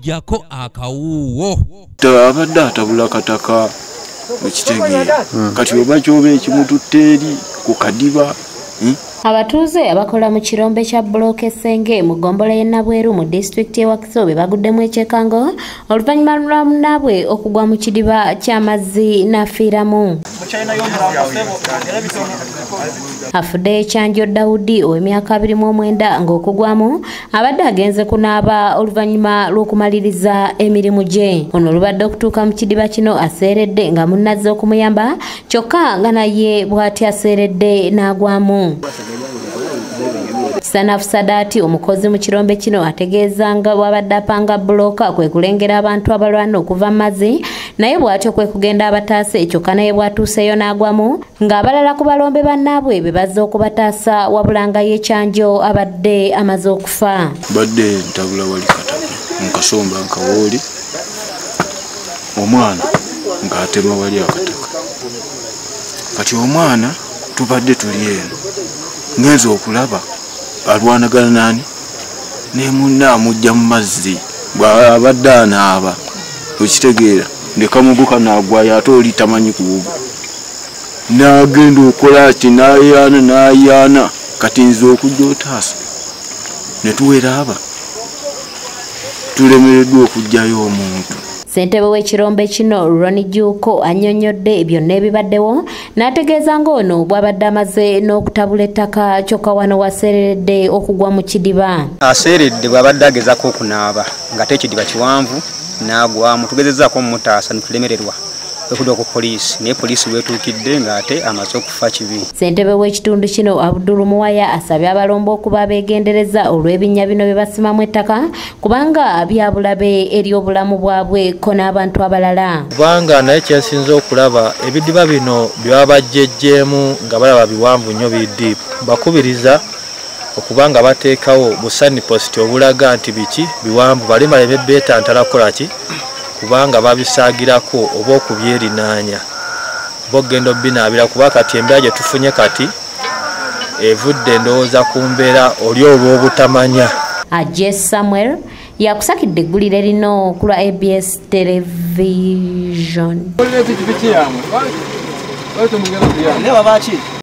jako akawuwo abadde atabula kataka ekitegeera kati oba kyoba ekimututte eri ku Kidiba. Abatuuze abakola mu kirombe kya Bulooka Essenge mu ggombolola y'e Nabweru mu disitulikiti y'e Wakiso baguddemu ekyekango oluvannyuma lwa munnaabwe okugwa mu kidiba ky'amazzi Nafiirawo. Afuddeyo ekyanjo Dawudi ow'emyaka 29 ng'okugwamu abadde agenze kunaaba oluvannyuma lw'okumaliriza emirimu gye. Ono olubadde okutuuka mu kidiba kino aseeredde nga munnazze okumuyamba kyokka nga naye bw'ati aseeredde n'agwamu. Sanafu Sadaati omukozi mu kirombe kino ategeeza nga bw'abadde apanga bulooka kwe kulengera abantu abalwana okuva mu mazzi naye bw'atyo kwe kugenda abataase kyokka naye bw'atuuseyo n'agwamu ng'abalala ku balombe bannaabwe be bazze okubataasa wabula nga y'ekyanjo abadde amaze okufa. Badde ntabula wali kataka mu kasomba nkawooli omwana ng'atema wali akataka kati omwana tubadde tuli eno ngenza okulaba alwanagana nani ne munna amujja mu mazzi bw'abadde anaaba okitegeera ndekamuguka n'agwayo ate oli tamanyi kuwuga n'agenda okola ki n'ayaana kati nze okujja otaasa ne tuwera aba tulemereddwa okujjayo omuntu. Ssentebe w'ekirombe kino Ronnie Juuko annyonnyodde byonna ebibaddewo n'ategeeza ng'ono bw'abadde amaze n'okutabula ettaka kyokka wano waseeredde okugwa mu kidiba. Aseeredde bw'abadde agezaako okunaaba ng'ate ekidiba kiwanvu n'agwamu tugezezzaako omutaasa netulemererwa okudda ku poliisi naye poliisi weetuukidde ng'ate amaze okufa kibi. Ssentebe w'ekitundu kino Abdul Muwaya asabye abalombe okuba abeegendereza olw'ebinnya bino bye basimamu ettaka kubanga byabulabe eri obulamu bwabwe ko n'abantu abalala. Kubanga naye kyensinza okulaba ebidiba bino byabajjejjeemu nga balaba biwanvu nnyo biddi bakubiriza okubanga bateekawo busani post obulaga nti biki biwanvu balimala ebyebeeta ntala ki kubanga babisaagirako oba okubyerinaanya bogenda obbinaabira kuba kati embeera gye tufunye kati evudde ndowooza ku mbeera oli olw'obutamanya. Jess Samuel yakusakidde eggulire lino ku lwa ABS television.